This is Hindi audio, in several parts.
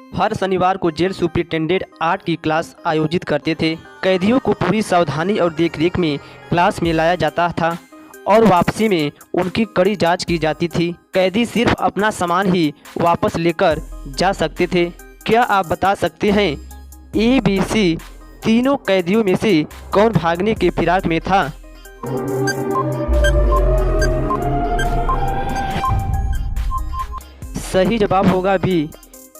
हर शनिवार को जेल सुपरिटेंडेंट आर्ट की क्लास आयोजित करते थे। कैदियों को पूरी सावधानी और देखरेख में क्लास में लाया जाता था और वापसी में उनकी कड़ी जांच की जाती थी। कैदी सिर्फ अपना सामान ही वापस लेकर जा सकते थे। क्या आप बता सकते हैं ABC तीनों कैदियों में से कौन भागने के फिराक में था? सही जवाब होगा बी,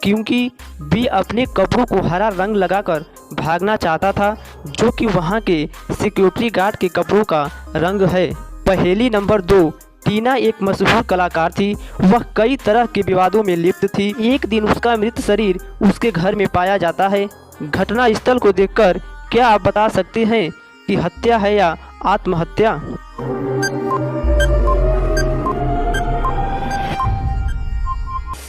क्योंकि बी अपने कपड़ों को हरा रंग लगाकर भागना चाहता था, जो कि वहां के सिक्योरिटी गार्ड के कपड़ों का रंग है। पहेली नंबर 2, टीना एक मशहूर कलाकार थी। वह कई तरह के विवादों में लिप्त थी। एक दिन उसका मृत शरीर उसके घर में पाया जाता है। घटना स्थल को देखकर क्या आप बता सकते हैं कि हत्या है या आत्महत्या?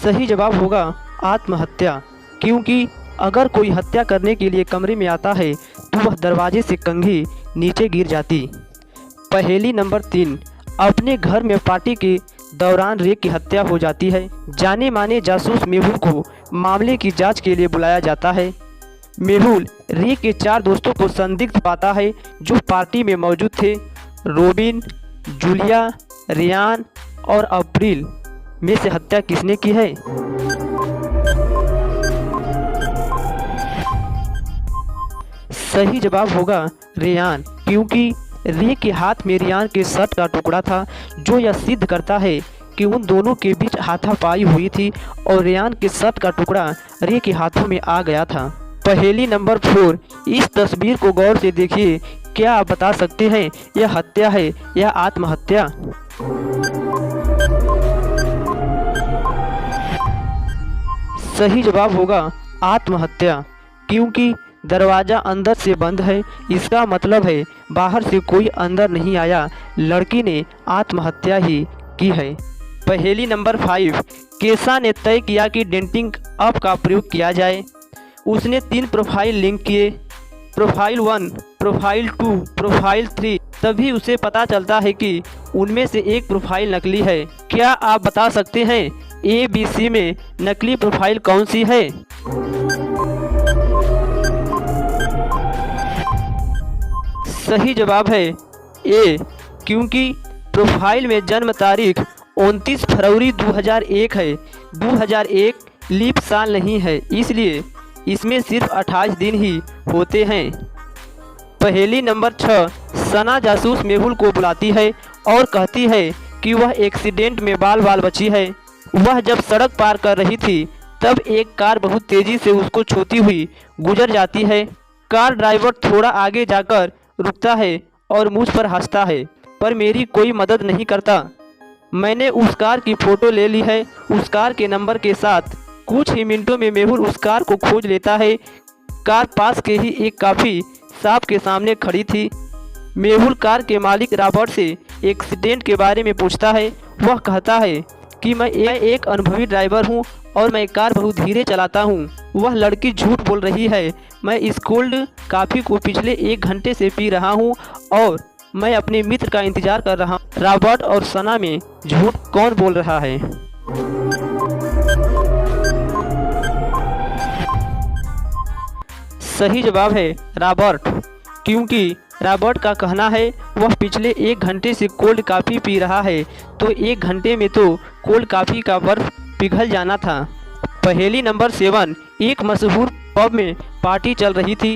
सही जवाब होगा आत्महत्या, क्योंकि अगर कोई हत्या करने के लिए कमरे में आता है तो वह दरवाजे से कंघी नीचे गिर जाती। पहेली नंबर 3, अपने घर में पार्टी के दौरान रे की हत्या हो जाती है। जाने माने जासूस मेहुल को मामले की जांच के लिए बुलाया जाता है। मेहुल रे के 4 दोस्तों को संदिग्ध पाता है जो पार्टी में मौजूद थे। रोबिन, जूलिया, रियान और अप्रैल में से हत्या किसने की है? सही जवाब होगा रियान, क्योंकि रे के हाथ में रियान के शर्ट का टुकड़ा था, जो यह सिद्ध करता है कि उन दोनों के बीच हाथापाई हुई थी और रियान के शर्ट का टुकड़ा रे के हाथों में आ गया था। पहेली नंबर 4, इस तस्वीर को गौर से देखिए। क्या आप बता सकते हैं यह हत्या है या आत्महत्या? सही जवाब होगा आत्महत्या, क्योंकि दरवाज़ा अंदर से बंद है। इसका मतलब है बाहर से कोई अंदर नहीं आया। लड़की ने आत्महत्या ही की है। पहेली नंबर 5, केसा ने तय किया कि डेटिंग ऐप का प्रयोग किया जाए। उसने 3 प्रोफाइल लिंक किए, प्रोफाइल 1, प्रोफाइल 2, प्रोफाइल 3। तभी उसे पता चलता है कि उनमें से एक प्रोफाइल नकली है। क्या आप बता सकते हैं ABC में नकली प्रोफाइल कौन सी है? सही जवाब है ए, क्योंकि प्रोफाइल में जन्म तारीख 29 फरवरी 2001 है। 2001 लीप साल नहीं है, इसलिए इसमें सिर्फ 28 दिन ही होते हैं। पहेली नंबर 6, सना जासूस मेहुल को बुलाती है और कहती है कि वह एक्सीडेंट में बाल बाल बची है। वह जब सड़क पार कर रही थी तब एक कार बहुत तेजी से उसको छूती हुई गुजर जाती है। कार ड्राइवर थोड़ा आगे जाकर रुकता है और मुझ पर हंसता है, पर मेरी कोई मदद नहीं करता। मैंने उस कार की फ़ोटो ले ली है, उस कार के नंबर के साथ। कुछ ही मिनटों में मेहुल उस कार को खोज लेता है। कार पास के ही एक कॉफ़ी शॉप के सामने खड़ी थी। मेहुल कार के मालिक रॉबर्ट से एक्सीडेंट के बारे में पूछता है। वह कहता है कि मैं एक अनुभवी ड्राइवर हूं और मैं कार बहुत धीरे चलाता हूं। वह लड़की झूठ बोल रही है। मैं इस कोल्ड कॉफ़ी को पिछले 1 घंटे से पी रहा हूं और मैं अपने मित्र का इंतजार कर रहा हूं। रॉबर्ट और सना में झूठ कौन बोल रहा है? सही जवाब है रॉबर्ट, क्योंकि रॉबर्ट का कहना है वह पिछले 1 घंटे से कोल्ड कॉफ़ी पी रहा है, तो 1 घंटे में तो कोल्ड कॉफ़ी का बर्फ पिघल जाना था। पहेली नंबर 7, एक मशहूर पब में पार्टी चल रही थी।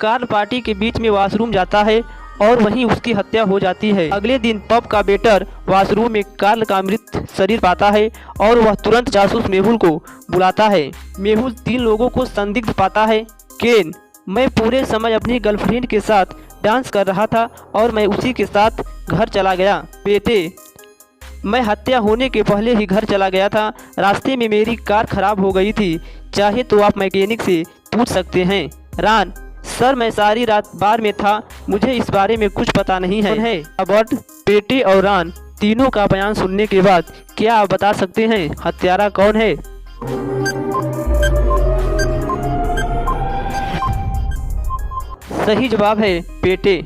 कार्ल पार्टी के बीच में वॉशरूम जाता है और वहीं उसकी हत्या हो जाती है। अगले दिन पब का वेटर वॉशरूम में कार्ल का मृत शरीर पाता है और वह तुरंत जासूस मेहुल को बुलाता है। मेहुल 3 लोगों को संदिग्ध पाता है। केन, मैं पूरे समय अपनी गर्लफ्रेंड के साथ डांस कर रहा था और मैं उसी के साथ घर चला गया। पेटे, मैं हत्या होने के पहले ही घर चला गया था। रास्ते में मेरी कार खराब हो गई थी, चाहे तो आप मैकेनिक से पूछ सकते हैं। रान, सर मैं सारी रात बार में था, मुझे इस बारे में कुछ पता नहीं है। रॉबर्ट, पेटे और रान तीनों का बयान सुनने के बाद क्या आप बता सकते हैं हत्यारा कौन है? सही जवाब है पेटे,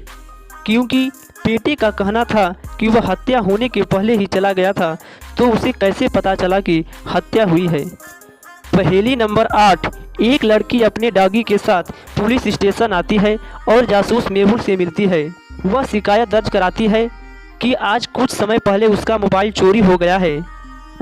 क्योंकि पेटे का कहना था कि वह हत्या होने के पहले ही चला गया था, तो उसे कैसे पता चला कि हत्या हुई है। पहेली नंबर 8। एक लड़की अपने डॉगी के साथ पुलिस स्टेशन आती है और जासूस मेहुल से मिलती है। वह शिकायत दर्ज कराती है कि आज कुछ समय पहले उसका मोबाइल चोरी हो गया है।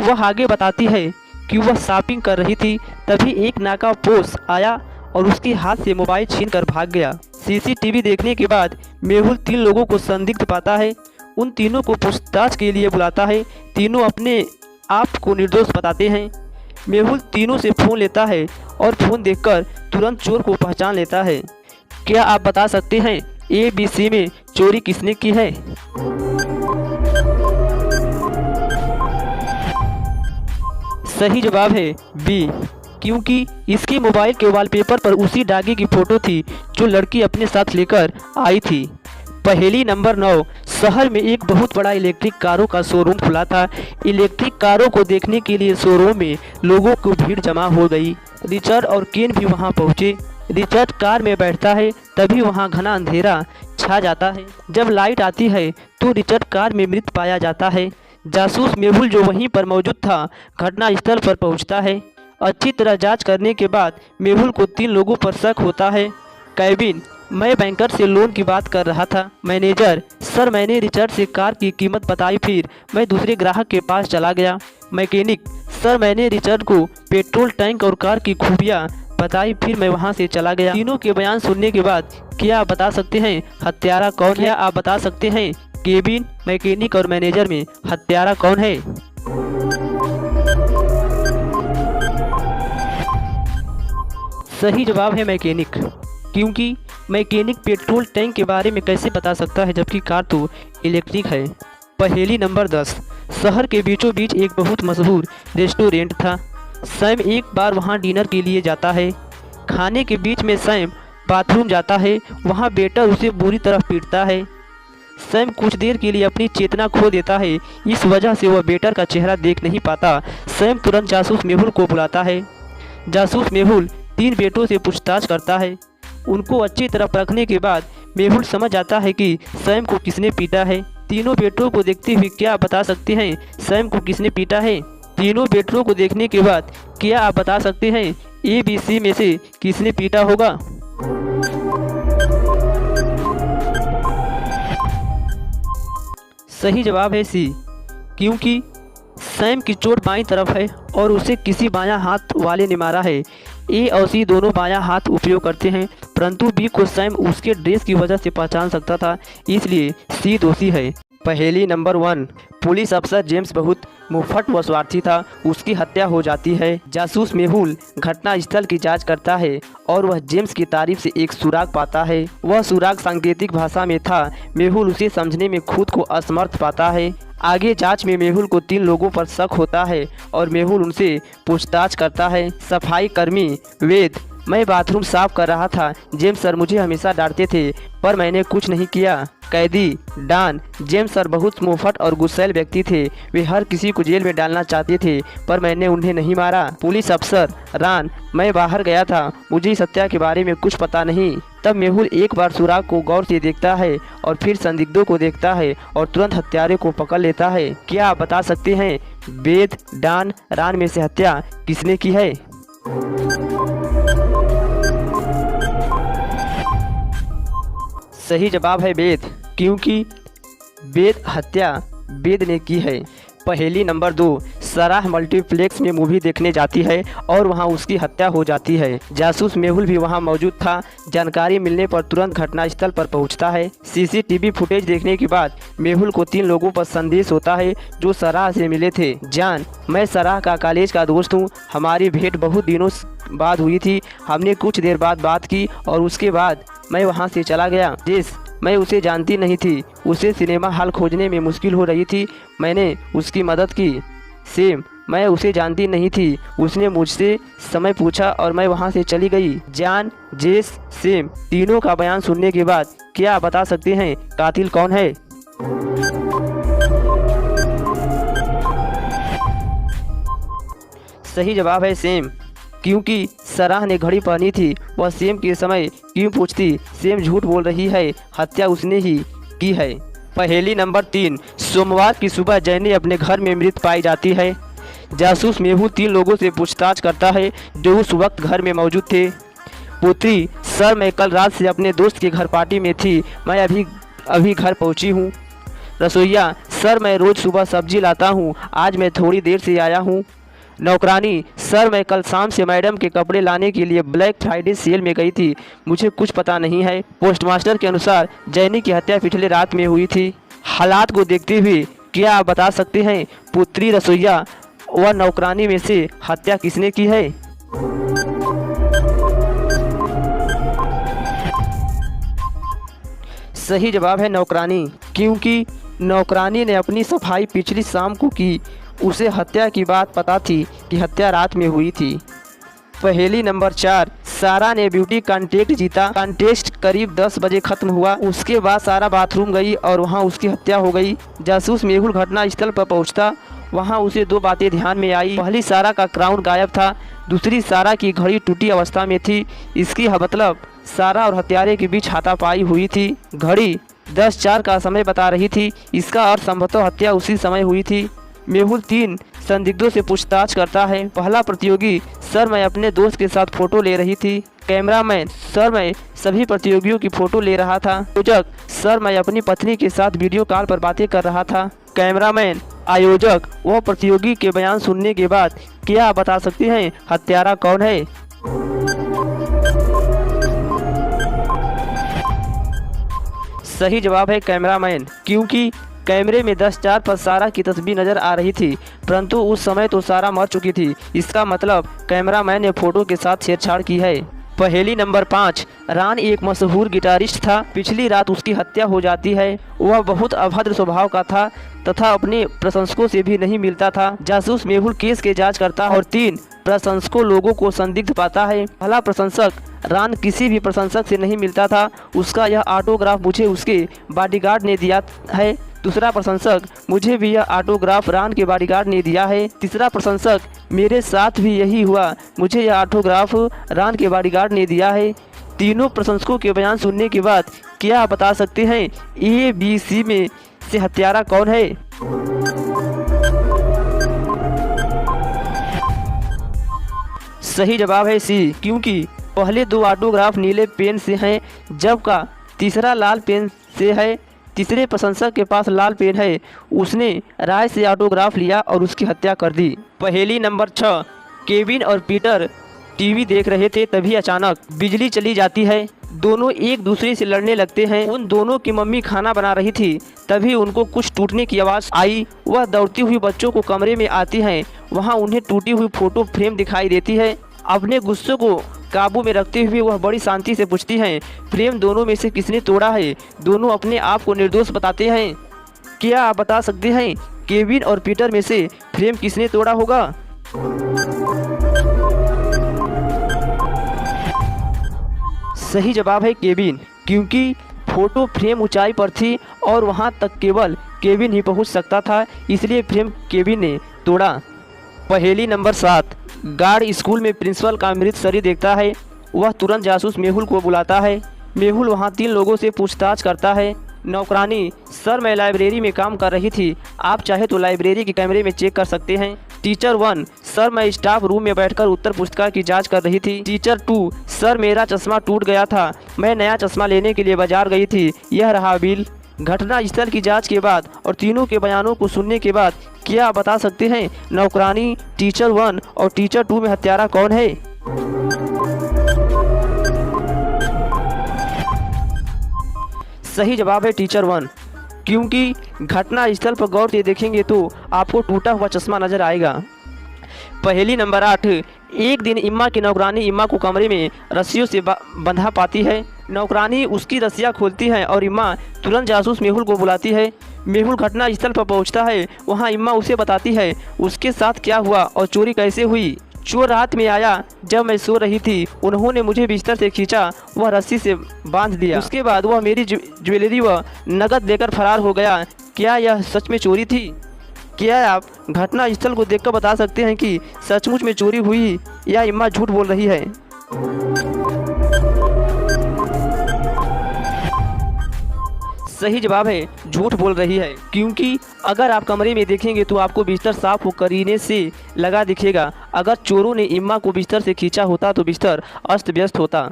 वह आगे बताती है कि वह शॉपिंग कर रही थी, तभी एक नाकापोश आया और उसके हाथ से मोबाइल छीन कर भाग गया। सीसीटीवी देखने के बाद मेहुल 3 लोगों को संदिग्ध पाता है। उन तीनों को पूछताछ के लिए बुलाता है। तीनों अपने आप को निर्दोष बताते हैं। मेहुल तीनों से फ़ोन लेता है और फ़ोन देखकर तुरंत चोर को पहचान लेता है। क्या आप बता सकते हैं ABC में चोरी किसने की है? सही जवाब है बी, क्योंकि इसके मोबाइल के वॉलपेपर पर उसी डॉगी की फ़ोटो थी जो लड़की अपने साथ लेकर आई थी। पहेली नंबर 9। शहर में एक बहुत बड़ा इलेक्ट्रिक कारों का शोरूम खुला था। इलेक्ट्रिक कारों को देखने के लिए शोरूम में लोगों की भीड़ जमा हो गई। रिचर्ड और केन भी वहां पहुंचे। रिचर्ड कार में बैठता है, तभी वहां घना अंधेरा छा जाता है। जब लाइट आती है तो रिचर्ड कार में मृत पाया जाता है। जासूस मेहुल जो वहीं पर मौजूद था घटना स्थल पर पहुँचता है। अच्छी तरह जाँच करने के बाद मेहुल को 3 लोगों पर शक होता है। केविन, मैं बैंकर से लोन की बात कर रहा था। मैनेजर, सर मैंने रिचर्ड से कार की कीमत बताई, फिर मैं दूसरे ग्राहक के पास चला गया। मैकेनिक, सर मैंने रिचर्ड को पेट्रोल टैंक और कार की खूबियाँ बताई, फिर मैं वहां से चला गया। तीनों के बयान सुनने के बाद क्या आप बता सकते हैं हत्यारा कौन है? आप बता सकते हैं केविन, मैकेनिक और मैनेजर में हत्यारा कौन है? सही जवाब है मैकेनिक, क्योंकि मैकेनिक पेट्रोल टैंक के बारे में कैसे बता सकता है जबकि कार तो इलेक्ट्रिक है। पहेली नंबर 10। शहर के बीचों बीच एक बहुत मशहूर रेस्टोरेंट था। सैम एक बार वहां डिनर के लिए जाता है। खाने के बीच में सैम बाथरूम जाता है। वहां वेटर उसे बुरी तरह पीटता है। सैम कुछ देर के लिए अपनी चेतना खो देता है। इस वजह से वह वेटर का चेहरा देख नहीं पाता। सैम तुरंत जासूस मेहुल को बुलाता है। जासूस मेहुल 3 बेटों से पूछताछ करता है। उनको अच्छी तरह परखने के बाद मेहुल समझ आता है कि सैम को किसने पीटा है। तीनों बेटों को देखते हुए क्या आप बता सकते हैं सैम को किसने पीटा है? तीनों बेटों को देखने के बाद क्या आप बता सकते हैं ABC में से किसने पीटा होगा? सही जवाब है सी, क्योंकि सैम की चोट बाईं तरफ है और उसे किसी बायां हाथ वाले ने मारा है। A और C दोनों बायां हाथ उपयोग करते हैं, परंतु B को सैम उसके ड्रेस की वजह से पहचान सकता था, इसलिए C दोषी है। पहेली नंबर 1। पुलिस अफसर जेम्स बहुत मुफ्फट व स्वार्थी था। उसकी हत्या हो जाती है। जासूस मेहुल घटना स्थल की जांच करता है और वह जेम्स की तारीफ से एक सुराग पाता है। वह सुराग सांकेतिक भाषा में था। मेहुल उसे समझने में खुद को असमर्थ पाता है। आगे जांच में मेहुल को 3 लोगों पर शक होता है और मेहुल उनसे पूछताछ करता है। सफाई कर्मी वेद, मैं बाथरूम साफ कर रहा था। जेम्स सर मुझे हमेशा डांटते थे पर मैंने कुछ नहीं किया। कैदी डॉन, जेम्स सर बहुत मुफ्फट और गुस्सैल व्यक्ति थे। वे हर किसी को जेल में डालना चाहते थे पर मैंने उन्हें नहीं मारा। पुलिस अफसर रान, मैं बाहर गया था, मुझे इस हत्या के बारे में कुछ पता नहीं। तब मेहुल एक बार सुराग को गौर से देखता है और फिर संदिग्धों को देखता है और तुरंत हत्यारे को पकड़ लेता है। क्या आप बता सकते हैं वेद, डॉन, रान में से हत्या किसने की है? सही जवाब है वेद, क्योंकि वेद हत्या वेद ने की है। पहेली नंबर 2। सराह मल्टीप्लेक्स में मूवी देखने जाती है और वहां उसकी हत्या हो जाती है। जासूस मेहुल भी वहां मौजूद था। जानकारी मिलने पर तुरंत घटनास्थल पर पहुंचता है। सीसीटीवी फुटेज देखने के बाद मेहुल को 3 लोगों पर संदेश होता है जो सराह से मिले थे। जान, मैं सराह का कॉलेज का दोस्त हूँ। हमारी भेंट बहुत दिनों बाद हुई थी। हमने कुछ देर बाद बात की और उसके बाद मैं वहाँ से चला गया। जेस, मैं उसे जानती नहीं थी। उसे सिनेमा हॉल खोजने में मुश्किल हो रही थी, मैंने उसकी मदद की। सेम, मैं उसे जानती नहीं थी। उसने मुझसे समय पूछा और मैं वहां से चली गई। जान, जेस, सेम तीनों का बयान सुनने के बाद क्या आप बता सकते हैं कातिल कौन है? सही जवाब है सेम, क्योंकि सराह ने घड़ी पहनी थी। वह सेम के समय क्यों पूछती? सेम झूठ बोल रही है, हत्या उसने ही की है। पहेली नंबर 3। सोमवार की सुबह जैनी अपने घर में मृत पाई जाती है। जासूस मेहुल 3 लोगों से पूछताछ करता है जो उस वक्त घर में मौजूद थे। पुत्री, सर मैं कल रात से अपने दोस्त के घर पार्टी में थी, मैं अभी घर पहुंची हूं। रसोइया, सर मैं रोज़ सुबह सब्जी लाता हूं, आज मैं थोड़ी देर से आया हूं। नौकरानी, सर मैं कल शाम से मैडम के कपड़े लाने के लिए ब्लैक फ्राइडे सेल में गई थी, मुझे कुछ पता नहीं है। पोस्टमास्टर के अनुसार जैनी की हत्या पिछले रात में हुई थी। हालात को देखते हुए क्या आप बता सकते हैं पुत्री, रसोइया व नौकरानी में से हत्या किसने की है? सही जवाब है नौकरानी, क्योंकि नौकरानी ने अपनी सफाई पिछली शाम को की। उसे हत्या की बात पता थी कि हत्या रात में हुई थी। पहेली नंबर 4, सारा ने ब्यूटी कंटेस्ट जीता। कंटेस्ट करीब 10 बजे खत्म हुआ। उसके बाद सारा बाथरूम गई और वहां उसकी हत्या हो गई। जासूस मेहुल घटना स्थल पर पहुंचता। वहां उसे 2 बातें ध्यान में आई। पहली, सारा का क्राउन गायब था। दूसरी, सारा की घड़ी टूटी अवस्था में थी। इसकी मतलब सारा और हत्यारे के बीच हाथापाई हुई थी। घड़ी 10:04 का समय बता रही थी। इसका अर्थ संभवतः हत्या उसी समय हुई थी। मेहुल 3 संदिग्धों से पूछताछ करता है। पहला प्रतियोगी, सर मैं अपने दोस्त के साथ फोटो ले रही थी। कैमरामैन, सर मैं सभी प्रतियोगियों की फोटो ले रहा था। आयोजक, सर मैं अपनी पत्नी के साथ वीडियो कॉल पर बातें कर रहा था। कैमरामैन, आयोजक वह प्रतियोगी के बयान सुनने के बाद क्या आप बता सकते हैं हत्यारा कौन है? सही जवाब है कैमरामैन, क्योंकि कैमरे में 10:04 पर सारा की तस्वीर नजर आ रही थी, परंतु उस समय तो सारा मर चुकी थी। इसका मतलब कैमरामैन ने फोटो के साथ छेड़छाड़ की है। पहेली नंबर 5, रान एक मशहूर गिटारिस्ट था। पिछली रात उसकी हत्या हो जाती है। वह बहुत अभद्र स्वभाव का था तथा अपने प्रशंसकों से भी नहीं मिलता था। जासूस मेहुल केस के जांच करता है और 3 प्रशंसकों लोगों को संदिग्ध पाता है। पहला प्रशंसक, रान किसी भी प्रशंसक से नहीं मिलता था, उसका यह ऑटोग्राफ मुझे उसके बॉडीगार्ड ने दिया है। दूसरा प्रशंसक, मुझे भी यह ऑटोग्राफ रान के बॉडीगार्ड ने दिया है। तीसरा प्रशंसक, मेरे साथ भी यही हुआ, मुझे यह ऑटोग्राफ रान के बॉडीगार्ड ने दिया है। तीनों प्रशंसकों के बयान सुनने के बाद क्या आप बता सकते हैं ए, बी, सी में से हत्यारा कौन है? सही जवाब है सी, क्योंकि पहले 2 ऑटोग्राफ नीले पेन से हैं, जबकि तीसरा लाल पेन से है। तीसरे प्रशंसक के पास लाल पेन है, उसने राय से ऑटोग्राफ लिया और उसकी हत्या कर दी। पहेली नंबर 6, केविन और पीटर टीवी देख रहे थे, तभी अचानक बिजली चली जाती है। दोनों एक दूसरे से लड़ने लगते हैं। उन दोनों की मम्मी खाना बना रही थी, तभी उनको कुछ टूटने की आवाज़ आई। वह दौड़ती हुई बच्चों को कमरे में आती हैं। वहाँ उन्हें टूटी हुई फोटो फ्रेम दिखाई देती है। अपने गुस्से को काबू में रखते हुए वह बड़ी शांति से पूछती हैं, फ्रेम दोनों में से किसने तोड़ा है? दोनों अपने आप को निर्दोष बताते हैं। क्या आप बता सकते हैं केविन और पीटर में से फ्रेम किसने तोड़ा होगा? सही जवाब है केविन, क्योंकि फोटो फ्रेम ऊंचाई पर थी और वहां तक केवल केविन ही पहुंच सकता था, इसलिए फ्रेम केविन ने तोड़ा। पहेली नंबर 7, गार्ड स्कूल में प्रिंसिपल का मृत शरीर देखता है। वह तुरंत जासूस मेहुल को बुलाता है। मेहुल वहां 3 लोगों से पूछताछ करता है। नौकरानी, सर मैं लाइब्रेरी में काम कर रही थी, आप चाहे तो लाइब्रेरी के कैमरे में चेक कर सकते हैं। टीचर 1, सर मैं स्टाफ रूम में बैठकर उत्तर पुस्तिका की जांच कर रही थी। टीचर 2, सर मेरा चश्मा टूट गया था, मैं नया चश्मा लेने के लिए बाजार गई थी, यह रहा बिल। घटना स्थल की जांच के बाद और तीनों के बयानों को सुनने के बाद क्या आप बता सकते हैं नौकरानी, टीचर 1 और टीचर 2 में हत्यारा कौन है? सही जवाब है टीचर 1, क्योंकि घटना स्थल पर गौर से देखेंगे तो आपको टूटा हुआ चश्मा नजर आएगा। पहेली नंबर 8, एक दिन इम्मा की नौकरानी इम्मा को कमरे में रस्सियों से बंधा पाती है। नौकरानी उसकी रस्सियाँ खोलती है और इम्मा तुरंत जासूस मेहुल को बुलाती है। मेहुल घटना स्थल पर पहुंचता है। वहां इम्मा उसे बताती है उसके साथ क्या हुआ और चोरी कैसे हुई। चोर रात में आया जब मैं सो रही थी, उन्होंने मुझे बिस्तर से खींचा, वह रस्सी से बांध दिया। उसके बाद वह मेरी ज्वेलरी व नकद लेकर फरार हो गया। क्या यह सच में चोरी थी? क्या आप घटना स्थल को देखकर बता सकते हैं कि सचमुच में चोरी हुई या इम्मा झूठ बोल रही है? सही जवाब है झूठ बोल रही है, क्योंकि अगर आप कमरे में देखेंगे तो आपको बिस्तर साफ हो करीने से लगा दिखेगा। अगर चोरों ने इम्मा को बिस्तर से खींचा होता तो बिस्तर अस्त व्यस्त होता।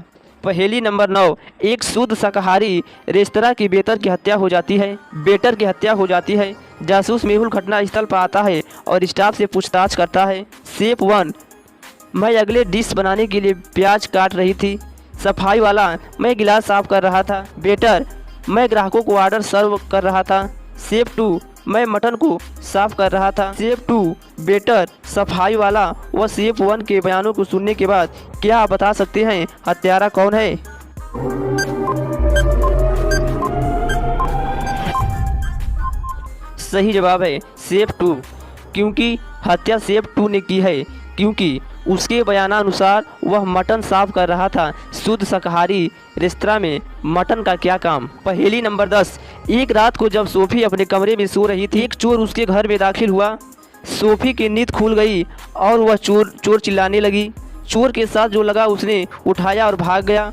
पहेली नंबर 9, एक शुद्ध शाकाहारी रेस्तरां की वेटर की हत्या हो जाती है। वेटर की हत्या हो जाती है। जासूस मेहुल घटना स्थल पर आता है और स्टाफ से पूछताछ करता है। शेफ 1, मैं अगले डिश बनाने के लिए प्याज काट रही थी। सफाई वाला, मैं गिलास साफ कर रहा था। वेटर, मैं ग्राहकों को ऑर्डर सर्व कर रहा था। शेफ 2, मैं मटन को साफ कर रहा था। शेफ 2, वेटर, सफाई वाला व शेफ 1 के बयानों को सुनने के बाद क्या आप बता सकते हैं हत्यारा कौन है? सही जवाब है शेफ 2, क्योंकि हत्या शेफ 2 ने की है, क्योंकि उसके बयानानुसार वह मटन साफ कर रहा था। शुद्ध शाकाहारी रेस्तरां में मटन का क्या काम? पहेली नंबर 10, एक रात को जब सोफी अपने कमरे में सो रही थी, एक चोर उसके घर में दाखिल हुआ। सोफी की नींद खुल गई और वह चोर चिल्लाने लगी। चोर के साथ जो लगा उसने उठाया और भाग गया।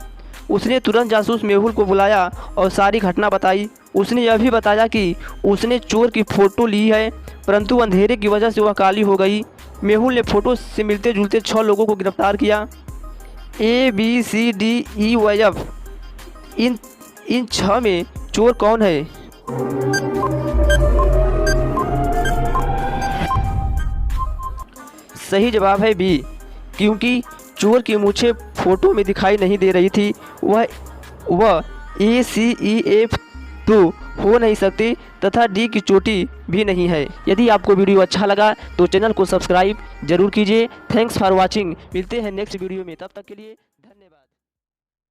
उसने तुरंत जासूस मेहुल को बुलाया और सारी घटना बताई। उसने यह भी बताया कि उसने चोर की फ़ोटो ली है, परंतु अंधेरे की वजह से वह काली हो गई। मेहुल ने फ़ोटो से मिलते जुलते 6 लोगों को गिरफ्तार किया। ABCDEF, इन 6 में चोर कौन है? सही जवाब है बी, क्योंकि चोर की मूछें फोटो में दिखाई नहीं दे रही थी। वह ACEF तो हो नहीं सकती तथा डी की चोटी भी नहीं है। यदि आपको वीडियो अच्छा लगा तो चैनल को सब्सक्राइब जरूर कीजिए। Thanks for watching. मिलते हैं नेक्स्ट वीडियो में, तब तक के लिए।